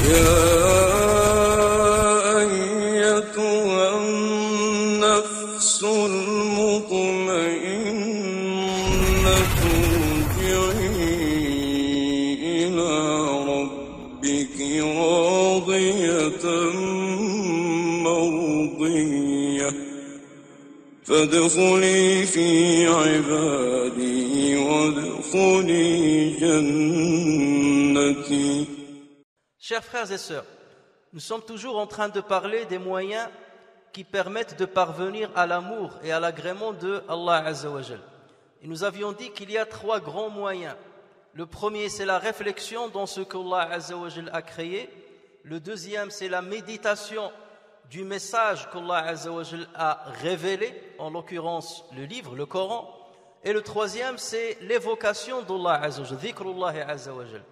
يا أيتها النفس المطمئنة ارجعي إلى ربك راضية مرضية فادخلي في عبادي وادخلي جنتي. Chers frères et sœurs, nous sommes toujours en train de parler des moyens qui permettent de parvenir à l'amour et à l'agrément de Allah Azza wa Jal. Et nous avions dit qu'il y a 3 grands moyens. Le premier, c'est la réflexion dans ce qu'Allah Azza wa Jal a créé. Le deuxième, c'est la méditation du message qu'Allah Azza wa Jal a révélé, en l'occurrence le livre, le Coran. Et le troisième, c'est l'évocation d'Allah Azza wa Jal, dhikrullah Azza wa Jal.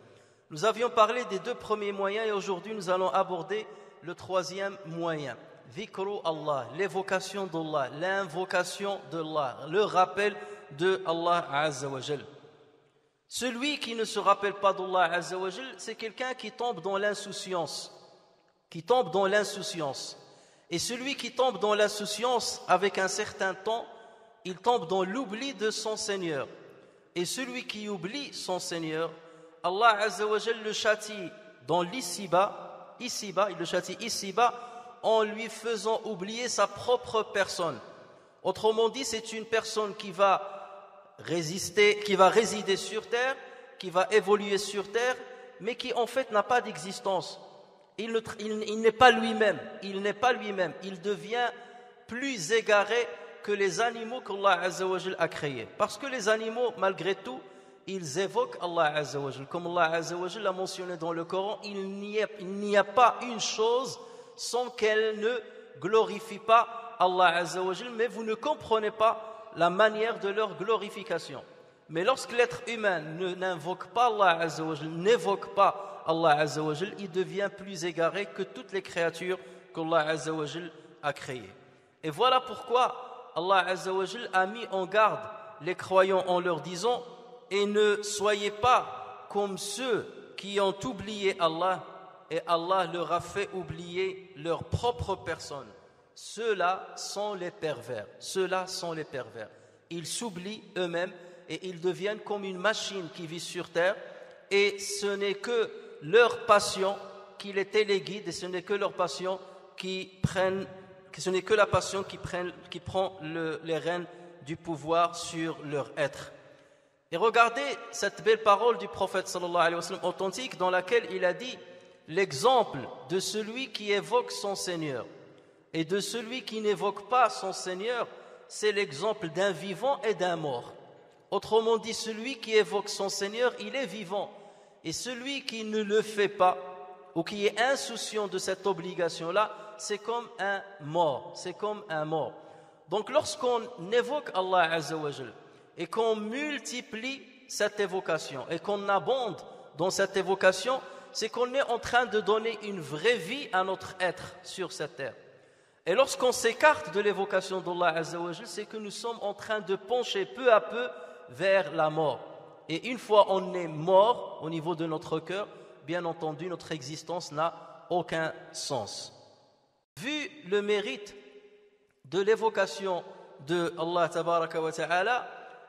Nous avions parlé des 2 premiers moyens et aujourd'hui nous allons aborder le 3e moyen. Dhikru Allah, l'évocation d'Allah, l'invocation d'Allah, le rappel de Allah Azza wa Jal. Celui qui ne se rappelle pas d'Allah Azza wa Jal, c'est quelqu'un qui tombe dans l'insouciance. Et celui qui tombe dans l'insouciance avec un certain temps, il tombe dans l'oubli de son Seigneur. Et celui qui oublie son Seigneur, Allah Azza wa Jal le châtie dans l'ici-bas, il le châtie ici-bas en lui faisant oublier sa propre personne. Autrement dit, c'est une personne qui va résider sur terre, qui va évoluer sur terre, mais qui en fait n'a pas d'existence. Il n'est pas lui-même, il devient plus égaré que les animaux qu'Allah Azza wa Jal a créés. Parce que les animaux, malgré tout, ils évoquent Allah Azza wa Jal. Comme Allah Azza wa Jal l'a mentionné dans le Coran, il n'y a pas une chose sans qu'elle ne glorifie pas Allah Azza wa Jal, mais vous ne comprenez pas la manière de leur glorification. Mais lorsque l'être humain n'invoque pas Allah Azza wa Jal, n'évoque pas Allah Azza wa Jal, il devient plus égaré que toutes les créatures qu'Allah Azza wa Jal a créées. Et voilà pourquoi Allah Azza wa Jal a mis en garde les croyants en leur disant: et ne soyez pas comme ceux qui ont oublié Allah et Allah leur a fait oublier leur propre personne. Ceux-là sont les pervers. Ils s'oublient eux-mêmes et ils deviennent comme une machine qui vit sur terre, et ce n'est que leur passion qui les téléguide, et ce n'est que leur passion qui prend les rênes du pouvoir sur leur être. Et regardez cette belle parole du prophète sallallahu alayhi wa sallam authentique, dans laquelle il a dit: l'exemple de celui qui évoque son Seigneur et de celui qui n'évoque pas son Seigneur, c'est l'exemple d'un vivant et d'un mort. Autrement dit, celui qui évoque son Seigneur, il est vivant, et celui qui ne le fait pas ou qui est insouciant de cette obligation-là, c'est comme un mort. Donc lorsqu'on évoque Allah Azza wa Jal et qu'on multiplie cette évocation et qu'on abonde dans cette évocation, c'est qu'on est en train de donner une vraie vie à notre être sur cette terre. Et lorsqu'on s'écarte de l'évocation d'Allah Azza wa Jal, c'est que nous sommes en train de pencher peu à peu vers la mort. Et une fois on est mort au niveau de notre cœur, bien entendu notre existence n'a aucun sens. Vu le mérite de l'évocation de Allah tabaraka wa ta'ala,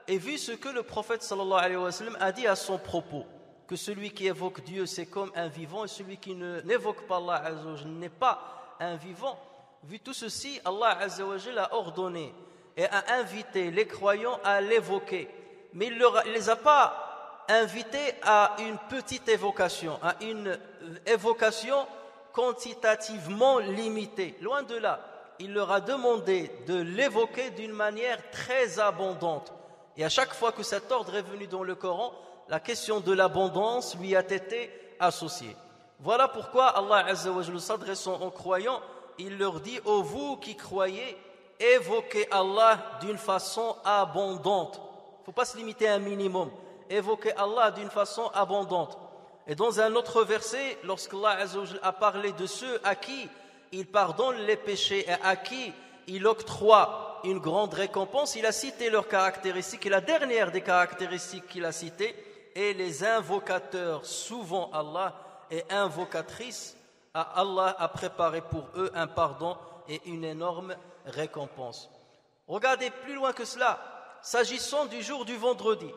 et vu ce que le prophète sallallahu alayhi wa sallam a dit à son propos, que celui qui évoque Dieu c'est comme un vivant, et celui qui n'évoque pas Allah Azza wa Jal n'est pas un vivant, vu tout ceci, Allah Azza wa Jal a ordonné et a invité les croyants à l'évoquer, mais il ne les a pas invités à une petite évocation, à une évocation quantitativement limitée. Loin de là, il leur a demandé de l'évoquer d'une manière très abondante. Et à chaque fois que cet ordre est venu dans le Coran, la question de l'abondance lui a été associée. Voilà pourquoi Allah Azza wa Jalla, s'adressant aux croyants, il leur dit: ô vous qui croyez, évoquez Allah d'une façon abondante. Il ne faut pas se limiter à un minimum. Évoquez Allah d'une façon abondante. Et dans un autre verset, lorsqu'Allah Azza wa Jalla a parlé de ceux à qui il pardonne les péchés et à qui il octroie une grande récompense, il a cité leurs caractéristiques, et la dernière des caractéristiques qu'il a citées est les invocateurs souvent Allah et invocatrices, Allah a préparé pour eux un pardon et une énorme récompense. Regardez plus loin que cela, s'agissant du jour du vendredi,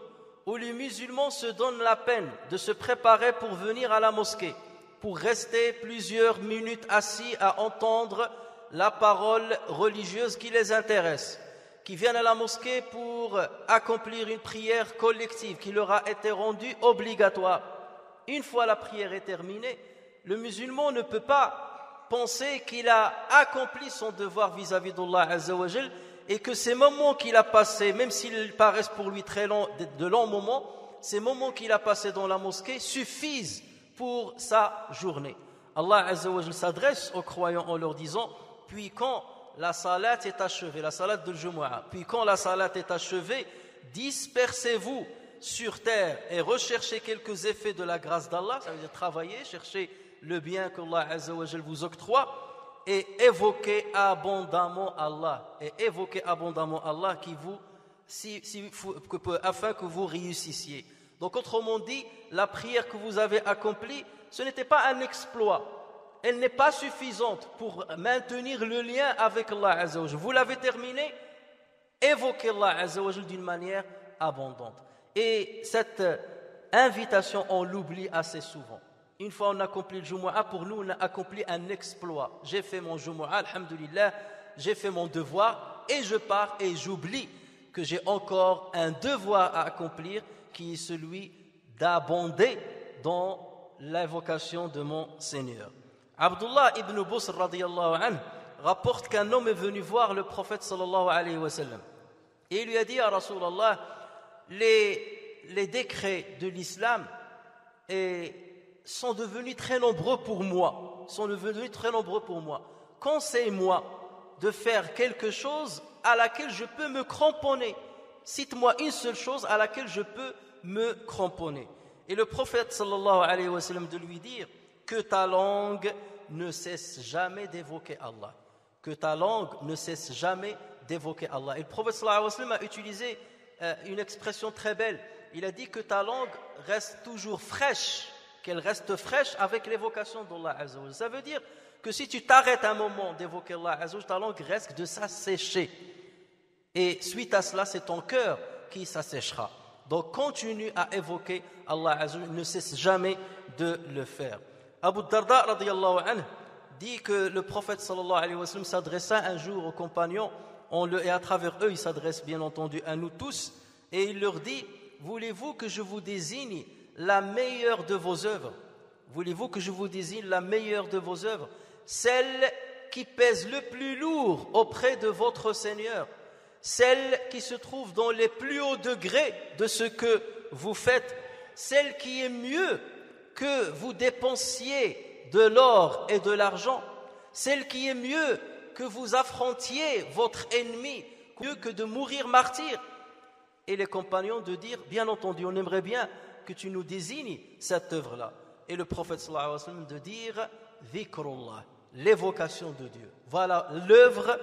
où les musulmans se donnent la peine de se préparer pour venir à la mosquée, pour rester plusieurs minutes assis à entendre la parole religieuse qui les intéresse, qui viennent à la mosquée pour accomplir une prière collective qui leur a été rendue obligatoire. Une fois la prière est terminée, le musulman ne peut pas penser qu'il a accompli son devoir vis-à-vis d'Allah Azza wa Jal et que ces moments qu'il a passés, même s'ils paraissent pour lui très longs, de longs moments, ces moments qu'il a passés dans la mosquée suffisent pour sa journée. Allah Azza wa Jal s'adresse aux croyants en leur disant: puis quand la salat est achevée, la salat de Jumu'ah, puis quand la salat est achevée, dispersez-vous sur terre et recherchez quelques effets de la grâce d'Allah, ça veut dire travailler, chercher le bien qu'Allah Azza wa Jal vous octroie et évoquez abondamment Allah, afin que vous réussissiez. Donc autrement dit, la prière que vous avez accomplie, ce n'était pas un exploit. Elle n'est pas suffisante pour maintenir le lien avec Allah Azza wa Jal. Vous l'avez terminé, évoquez Allah Azza wa Jal d'une manière abondante. Et cette invitation, on l'oublie assez souvent. Une fois on accomplit le Jumu'ah, pour nous on a accompli un exploit. J'ai fait mon Jumu'ah, alhamdulillah, j'ai fait mon devoir et je pars et j'oublie que j'ai encore un devoir à accomplir qui est celui d'abonder dans l'invocation de mon Seigneur. Abdullah ibn Busr radiyallahu anhu rapporte qu'un homme est venu voir le prophète sallallahu alayhi wa sallam et il lui a dit: à Rasulallah, les décrets de l'islam sont devenus très nombreux pour moi. Conseille-moi de faire quelque chose à laquelle je peux me cramponner. Cite-moi une seule chose à laquelle je peux me cramponner. Et le prophète sallallahu alayhi wa sallam de lui dire que ta langue ne cesse jamais d'évoquer Allah. Que ta langue ne cesse jamais d'évoquer Allah. Et le prophète sallallahu alayhi wa sallam a utilisé une expression très belle. Il a dit que ta langue reste toujours fraîche, qu'elle reste fraîche avec l'évocation d'Allah Azza wa Jal. Ça veut dire que si tu t'arrêtes un moment d'évoquer Allah Azza wa Jal, ta langue risque de s'assécher. Et suite à cela, c'est ton cœur qui s'asséchera. Donc continue à évoquer Allah Azza wa Jal, ne cesse jamais de le faire. Abu Darda radiyallahu anhu dit que le prophète sallallahu alayhi wa sallam s'adressa un jour aux compagnons, et à travers eux il s'adresse bien entendu à nous tous, et il leur dit: voulez-vous que je vous désigne la meilleure de vos œuvres? Voulez-vous que je vous désigne la meilleure de vos œuvres, celle qui pèse le plus lourd auprès de votre Seigneur, celle qui se trouve dans les plus hauts degrés de ce que vous faites, celle qui est mieux que vous dépensiez de l'or et de l'argent, celle qui est mieux que vous affrontiez votre ennemi, mieux que de mourir martyr. Et les compagnons de dire: bien entendu, on aimerait bien que tu nous désignes cette œuvre-là. Et le prophète sallallahu alayhi wa sallam de dire: dhikrullah, l'évocation de Dieu. Voilà l'œuvre,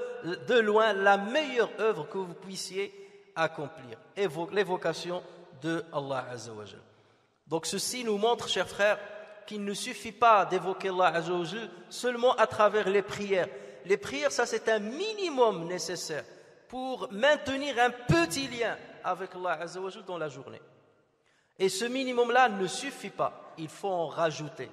de loin la meilleure œuvre que vous puissiez accomplir, l'évocation de Allah Azza wa Jal. Donc ceci nous montre, chers frères, qu'il ne suffit pas d'évoquer Allah Azza wa Jal seulement à travers les prières. Les prières, ça c'est un minimum nécessaire pour maintenir un petit lien avec Allah Azza wa Jal dans la journée. Et ce minimum-là ne suffit pas. Il faut en rajouter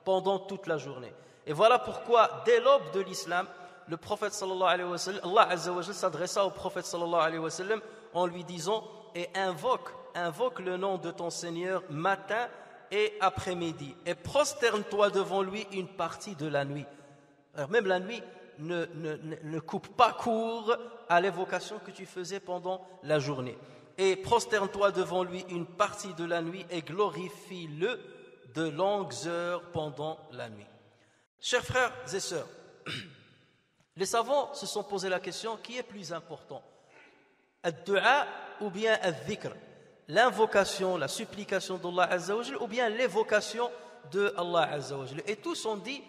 pendant toute la journée. Et voilà pourquoi, dès l'aube de l'islam, le prophète sallallahu alayhi wa sallam, Allah Azza wa Jal s'adressa au prophète sallallahu alayhi wa sallam en lui disant: et invoque le nom de ton Seigneur matin et après-midi, et prosterne-toi devant lui une partie de la nuit. Alors même la nuit, ne coupe pas court à l'évocation que tu faisais pendant la journée. Et prosterne-toi devant lui une partie de la nuit et glorifie-le de longues heures pendant la nuit. Chers frères et sœurs, les savants se sont posé la question: qui est plus important, ad-du'a ou bien ad-dhikr, l'invocation, la supplication d'Allah Azza wa Jal, ou bien l'évocation de Allah Azza wa Jal? Et tous ont dit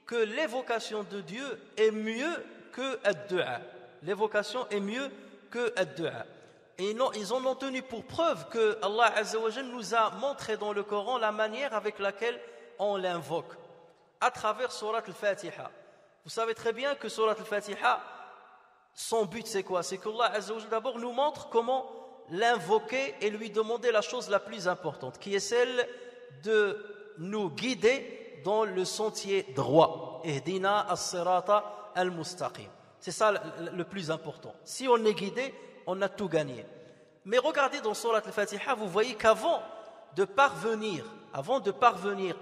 que l'évocation de Dieu est mieux que ad-du'a. L'évocation est mieux que ad-du'a. Et non, ils en ont tenu pour preuve que Allah Azza wa Jal nous a montré dans le Coran la manière avec laquelle on l'invoque à travers Surat al-Fatiha. Vous savez très bien que Surat al-Fatiha, son but c'est quoi? C'est qu'Allah Azza wa Jalla d'abord nous montre comment l'invoquer et lui demander la chose la plus importante, qui est celle de nous guider dans le sentier droit. Ihdina as-sirata al-mustaqim. C'est ça le plus important. Si on est guidé, on a tout gagné. Mais regardez dans Surat al-Fatiha, vous voyez qu'avant de parvenir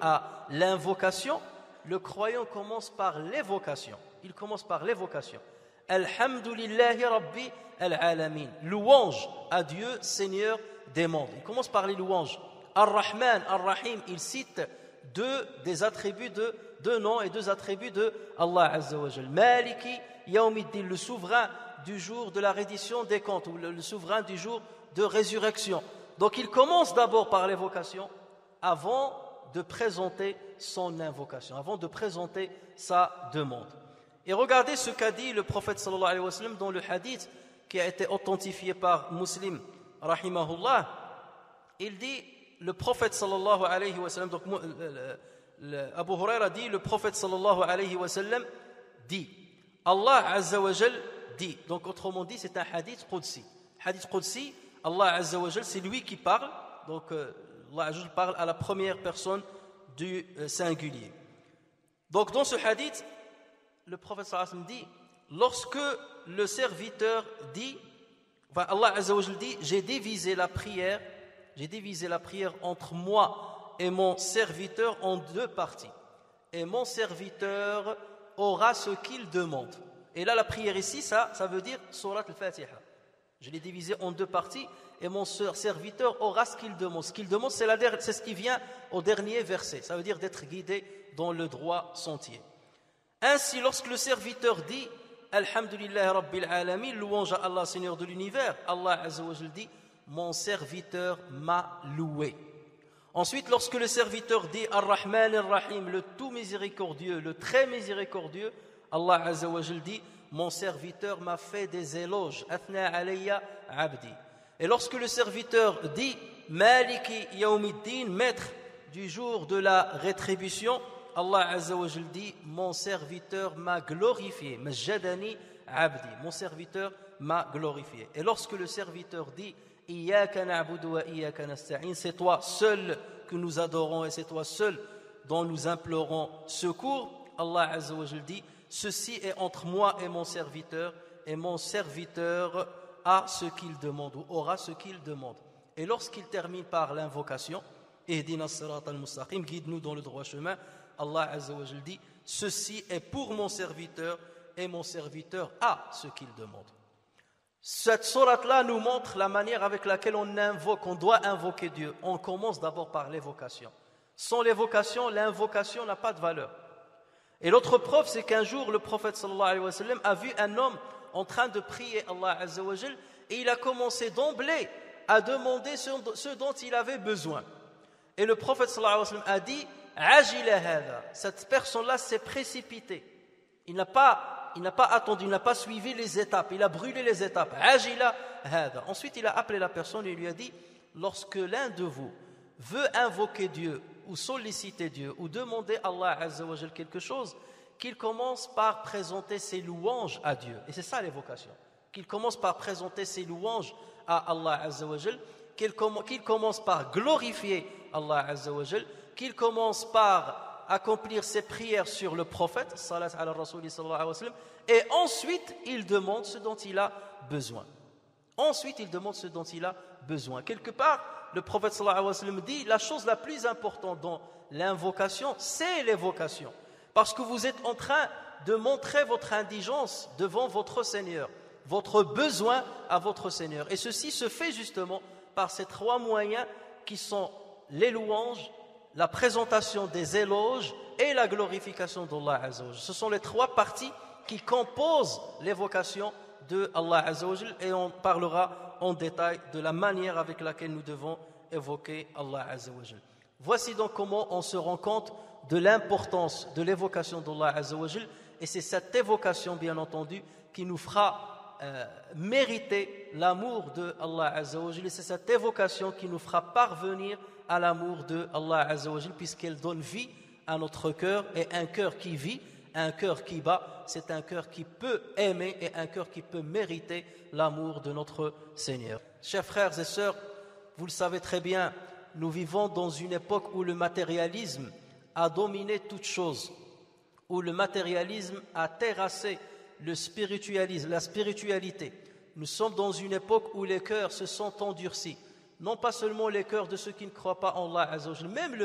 à l'invocation, le croyant commence par l'évocation. Il commence par l'évocation. Alhamdulillahi Rabbi al-alamin. Louange à Dieu, Seigneur des mondes. Il commence par les louanges. Ar-Rahman, Ar-Rahim, il cite deux attributs, deux noms et deux attributs de Allah Azza wa Jal. Maliki Yawmiddin, le souverain du jour de la reddition des comptes, ou le souverain du jour de résurrection. Donc il commence d'abord par l'évocation avant de présenter son invocation, avant de présenter sa demande. Et regardez ce qu'a dit le prophète sallallahu alayhi wa sallam dans le hadith qui a été authentifié par Muslim, rahimahullah. Il dit, le prophète sallallahu alayhi wa sallam, donc Abu Huraira dit, le prophète sallallahu alayhi wa sallam dit, Allah Azza wa Jal dit, donc autrement dit c'est un hadith Qudsi. Hadith Qudsi, Allah Azza wa Jal, c'est lui qui parle, donc Allah Azza wa Jal parle à la première personne du singulier. Donc dans ce hadith, le prophète sallallahu alayhi wa sallam dit, lorsque le serviteur dit, enfin Allah Azza wa Jal dit, j'ai divisé la prière entre moi et mon serviteur en deux parties. Et mon serviteur aura ce qu'il demande. Et là, la prière ici, ça veut dire Surat al-Fatiha. Je l'ai divisé en deux parties et mon serviteur aura ce qu'il demande. Ce qu'il demande, c'est ce qui vient au dernier verset. Ça veut dire d'être guidé dans le droit sentier. Ainsi, lorsque le serviteur dit Alhamdulillah Rabbil Alamin, louange à Allah, Seigneur de l'univers, Allah Azza wa Jal dit, mon serviteur m'a loué. Ensuite, lorsque le serviteur dit Ar-Rahman Ar-Rahim, le tout miséricordieux, le très miséricordieux, Allah Azza wa Jal dit, mon serviteur m'a fait des éloges. Athna alayya abdi. Et lorsque le serviteur dit Maliki Yawmiddin, maître du jour de la rétribution, Allah Azza wa Jal dit, mon serviteur m'a glorifié. Majjadani abdi, mon serviteur m'a glorifié. Et lorsque le serviteur dit Iyyaka na'budu wa iyyaka nasta'in, c'est toi seul que nous adorons et c'est toi seul dont nous implorons secours, Allah Azza wa Jal dit, ceci est entre moi et mon serviteur a ce qu'il demande ou aura ce qu'il demande. Et lorsqu'il termine par l'invocation, Ihdina as-sirata al-mustaqim, guide-nous dans le droit chemin, Allah Azza wa Jal dit, ceci est pour mon serviteur et mon serviteur a ce qu'il demande. Cette sourate-là nous montre la manière avec laquelle on doit invoquer Dieu. On commence d'abord par l'évocation. Sans l'évocation, l'invocation n'a pas de valeur. Et l'autre preuve, c'est qu'un jour, le prophète sallallahu alayhi wa sallam a vu un homme en train de prier Allah Azza wa Jal, et il a commencé d'emblée à demander ce dont il avait besoin. Et le prophète sallallahu alayhi wa sallam a dit, Ajila hada, cette personne-là s'est précipitée. Il n'a pas attendu, il n'a pas suivi les étapes, il a brûlé les étapes. Ajila hada. Ensuite, il a appelé la personne et lui a dit, lorsque l'un de vous veut invoquer Dieu ou solliciter Dieu ou demander à Allah Azza wa Jal quelque chose, qu'il commence par présenter ses louanges à Dieu. Et c'est ça l'évocation. Qu'il commence par présenter ses louanges à Allah Azza wa Jal, qu'il commence par glorifier Allah Azza wa Jal, qu'il commence par accomplir ses prières sur le prophète, salat ala rasuli sallallahu alayhi wa sallam, et ensuite il demande ce dont il a besoin. Quelque part, le prophète sallallahu alayhi wa sallam dit, la chose la plus importante dans l'invocation, c'est l'évocation. Parce que vous êtes en train de montrer votre indigence devant votre Seigneur, votre besoin à votre Seigneur. Et ceci se fait justement par ces trois moyens qui sont les louanges, la présentation des éloges et la glorification d'Allah Azza wa Jal. Ce sont les trois parties qui composent l'évocation de Allah Azza wa Jal, et on parlera en détail de la manière avec laquelle nous devons évoquer Allah Azza wa Jal. Voici donc comment on se rend compte de l'importance de l'évocation d'Allah Azza wa Jal, et c'est cette évocation bien entendu qui nous fera mériter l'amour de Allah Azza wa Jal, et c'est cette évocation qui nous fera parvenir à l'amour de Allah Azza wa Jal, puisqu'elle donne vie à notre cœur, et un cœur qui vit, un cœur qui bat, c'est un cœur qui peut aimer et un cœur qui peut mériter l'amour de notre Seigneur. Chers frères et sœurs, vous le savez très bien, nous vivons dans une époque où le matérialisme a dominé toute chose, où le matérialisme a terrassé le spiritualisme, la spiritualité. Nous sommes dans une époque où les cœurs se sont endurcis. Non pas seulement les cœurs de ceux qui ne croient pas en Allah Azza wa Jal, même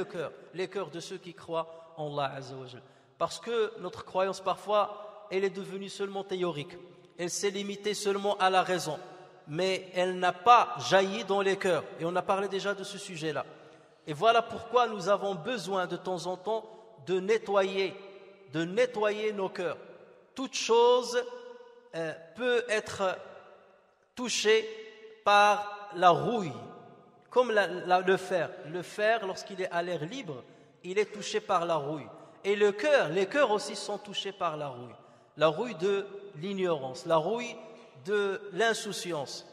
les cœurs de ceux qui croient en Allah Azza wa Jal. Parce que notre croyance parfois, elle est devenue seulement théorique. Elle s'est limitée seulement à la raison. Mais elle n'a pas jailli dans les cœurs. Et on a parlé déjà de ce sujet-là. Et voilà pourquoi nous avons besoin de temps en temps de nettoyer nos cœurs. Toute chose peut être touchée par la rouille. Comme le fer. Le fer, lorsqu'il est à l'air libre, il est touché par la rouille. Et les cœurs aussi sont touchés par la rouille. La rouille de l'ignorance, la rouille de l'insouciance.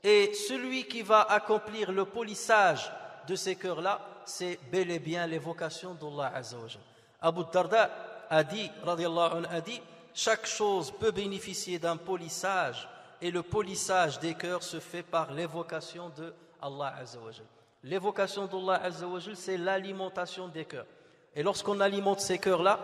Et celui qui va accomplir le polissage de ces cœurs-là, c'est bel et bien l'évocation d'Allah Azza wa Jal. Abu Darda a dit, radiyallahu anhu, a dit, chaque chose peut bénéficier d'un polissage, et le polissage des cœurs se fait par l'évocation de Allah Azza wa Jal. L'évocation d'Allah Azza wa Jal, c'est l'alimentation des cœurs. Et lorsqu'on alimente ces cœurs-là,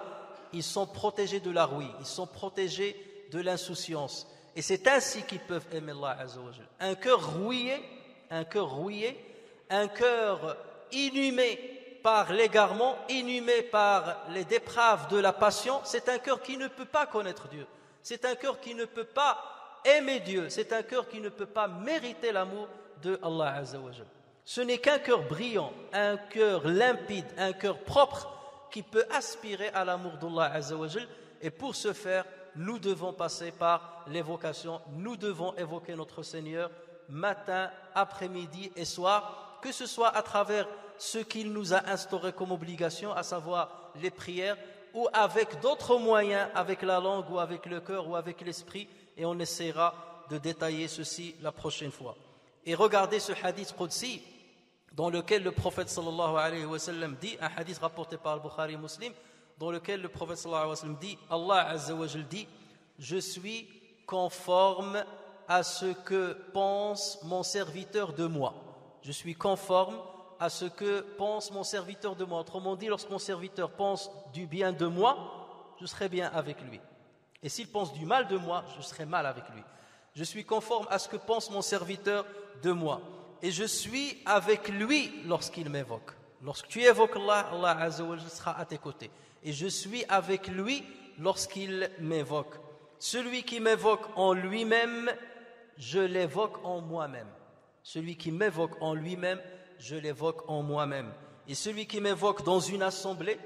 ils sont protégés de la rouille, ils sont protégés de l'insouciance. Et c'est ainsi qu'ils peuvent aimer Allah Azza wa Jal. Un cœur rouillé, un cœur inhumé par l'égarement, inhumé par les dépraves de la passion, c'est un cœur qui ne peut pas connaître Dieu. C'est un cœur qui ne peut pas aimer Dieu. C'est un cœur qui ne peut pas mériter l'amour de Allah Azza wa Jal. Ce n'est qu'un cœur brillant, un cœur limpide, un cœur propre qui peut aspirer à l'amour d'Allah Azza wa Jal. Et pour ce faire, nous devons passer par l'évocation. Nous devons évoquer notre Seigneur matin, après-midi et soir, que ce soit à travers ce qu'il nous a instauré comme obligation, à savoir les prières, ou avec d'autres moyens, avec la langue ou avec le cœur ou avec l'esprit, et on essaiera de détailler ceci la prochaine fois. Et regardez ce hadith Qudsi dans lequel le prophète sallallahu alayhi wa sallam dit, un hadith rapporté par Bukhari et Muslim, dans lequel le prophète sallallahu alayhi wa sallam dit, Allah Azza wa Jal dit, je suis conforme à ce que pense mon serviteur de moi. Je suis conforme à ce que pense mon serviteur de moi. Autrement dit, lorsque mon serviteur pense du bien de moi, je serai bien avec lui. Et s'il pense du mal de moi, je serai mal avec lui. Je suis conforme à ce que pense mon serviteur de moi. Et je suis avec lui lorsqu'il m'évoque. Lorsque tu évoques Allah, Allah Azza wa Jalla sera à tes côtés. Et je suis avec lui lorsqu'il m'évoque. Celui qui m'évoque en lui-même, je l'évoque en moi-même. Celui qui m'évoque en lui-même, je l'évoque en moi-même. Et celui qui m'évoque dans une assemblée,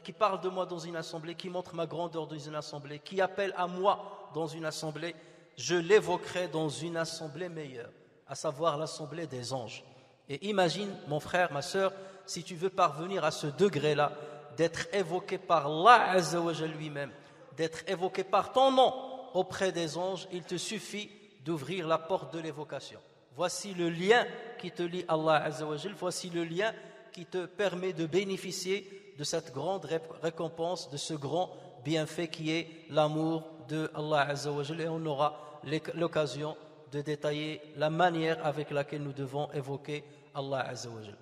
qui parle de moi dans une assemblée, qui montre ma grandeur dans une assemblée, qui appelle à moi dans une assemblée, je l'évoquerai dans une assemblée meilleure, à savoir l'assemblée des anges. Et imagine, mon frère, ma sœur, si tu veux parvenir à ce degré-là, d'être évoqué par Allah Azza wa Jalla lui-même, d'être évoqué par ton nom auprès des anges, il te suffit d'ouvrir la porte de l'évocation. Voici le lien qui te lie à Allah Azza wa Jalla, voici le lien qui te permet de bénéficier de cette grande récompense, de ce grand bienfait qui est l'amour de Allah Azza wa Jalla. Et on aura l'occasion de détailler la manière avec laquelle nous devons évoquer Allah Azza wa Jalla.